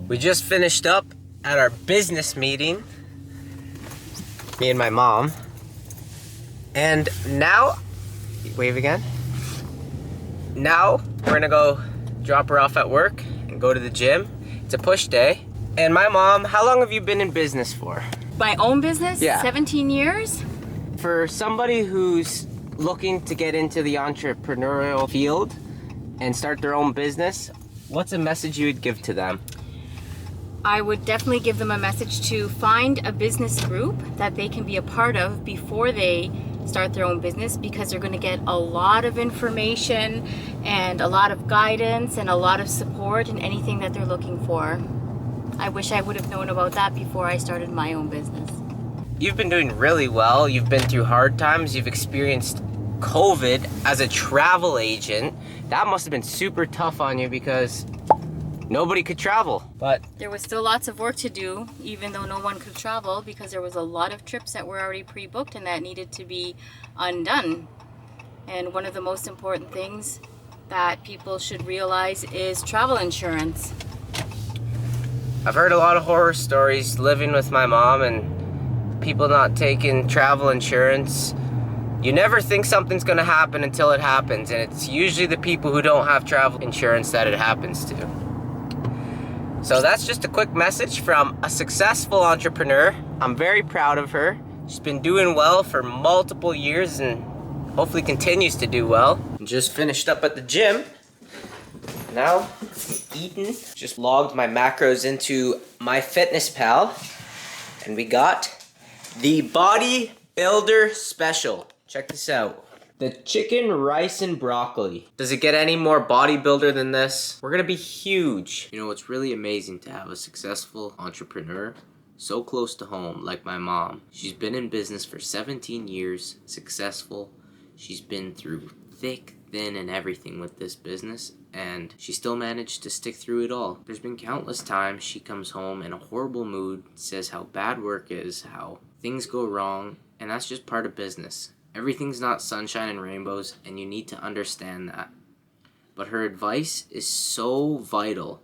We just finished up at our business meeting, me and my mom, and now, wave again. Now we're gonna go drop her off at work and go to the gym. It's a push day. And my mom, how long have you been in business for? My own business? Yeah. 17 years? For somebody who's looking to get into the entrepreneurial field and start their own business, what's a message you would give to them? I would definitely give them a message to find a business group that they can be a part of before they start their own business, because they're going to get a lot of information and a lot of guidance and a lot of support in anything that they're looking for. I wish I would have known about that before I started my own business. You've been doing really well. You've been through hard times. You've experienced COVID as a travel agent. That must have been super tough on you because nobody could travel. But there was still lots of work to do, even though no one could travel, because there was a lot of trips that were already pre-booked and that needed to be undone. And one of the most important things that people should realize is travel insurance. I've heard a lot of horror stories living with my mom and people not taking travel insurance. You never think something's gonna happen until it happens, and it's usually the people who don't have travel insurance that it happens to. So that's just a quick message from a successful entrepreneur. I'm very proud of her. She's been doing well for multiple years and hopefully continues to do well. Just finished up at the gym. Now, eating. Just logged my macros into MyFitnessPal, and we got the Bodybuilder Special. Check this out. The chicken, rice, and broccoli. Does it get any more bodybuilder than this? We're gonna be huge. You know, it's really amazing to have a successful entrepreneur so close to home like my mom. She's been in business for 17 years, successful. She's been through thick, thin, and everything with this business, and she still managed to stick through it all. There's been countless times she comes home in a horrible mood, says how bad work is, how things go wrong, and that's just part of business. Everything's not sunshine and rainbows, and you need to understand that. But her advice is so vital.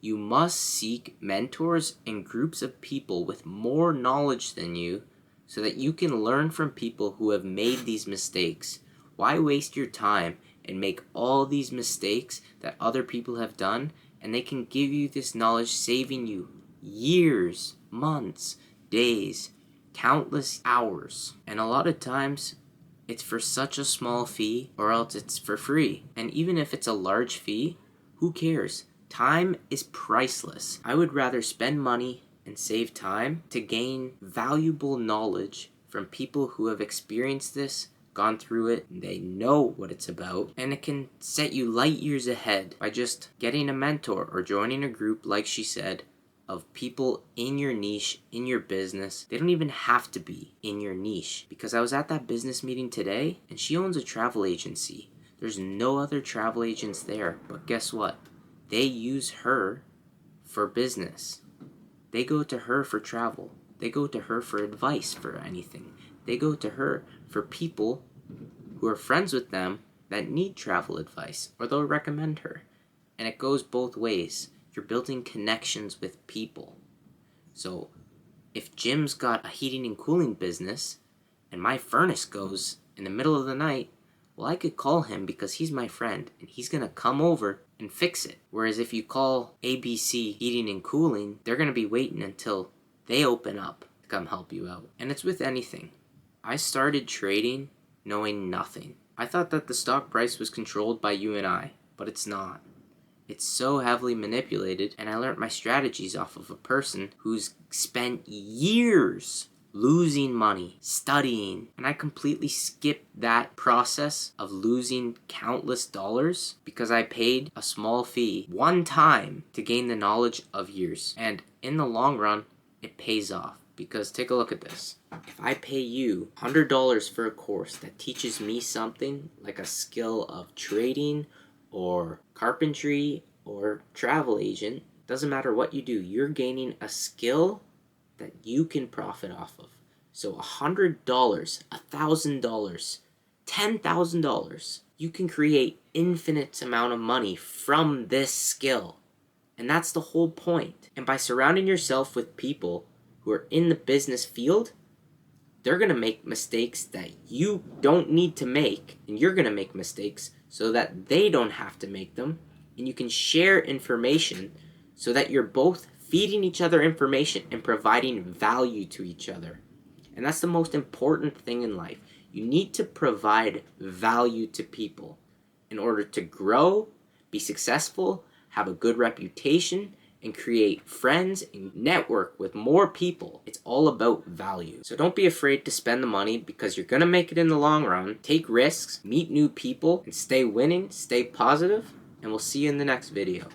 You must seek mentors and groups of people with more knowledge than you so that you can learn from people who have made these mistakes. Why waste your time and make all these mistakes that other people have done, and they can give you this knowledge, saving you years, months, days, countless hours. And a lot of times it's for such a small fee, or else it's for free. And even if it's a large fee, who cares? Time is priceless. I would rather spend money and save time to gain valuable knowledge from people who have experienced this, gone through it, and they know what it's about, and it can set you light years ahead by just getting a mentor or joining a group, like she said, of people in your niche, in your business. They don't even have to be in your niche, because I was at that business meeting today and she owns a travel agency. There's no other travel agents there, but guess what? They use her for business. They go to her for travel. They go to her for advice for anything. They go to her for people who are friends with them that need travel advice, or they'll recommend her. And it goes both ways. You're building connections with people. So if Jim's got a heating and cooling business and my furnace goes in the middle of the night, well, I could call him because he's my friend and he's going to come over and fix it. Whereas if you call ABC Heating and Cooling, they're going to be waiting until they open up to come help you out. And it's with anything. I started trading knowing nothing. I thought that the stock price was controlled by you and I, but it's not. It's so heavily manipulated, and I learned my strategies off of a person who's spent years losing money, studying, and I completely skipped that process of losing countless dollars because I paid a small fee one time to gain the knowledge of years. And in the long run, it pays off. Because take a look at this. If I pay you $100 for a course that teaches me something like a skill of trading or carpentry or travel agent, doesn't matter what you do, you're gaining a skill that you can profit off of. So $100, $1,000, $10,000, you can create infinite amount of money from this skill. And that's the whole point. And by surrounding yourself with people who are in the business field, they're going to make mistakes that you don't need to make, and you're going to make mistakes so that they don't have to make them, and you can share information so that you're both feeding each other information and providing value to each other. And that's the most important thing in life. You need to provide value to people in order to grow, be successful, have a good reputation, and create friends and network with more people. It's all about value. So don't be afraid to spend the money, because you're gonna make it in the long run. Take risks, meet new people, and stay winning, stay positive, and we'll see you in the next video.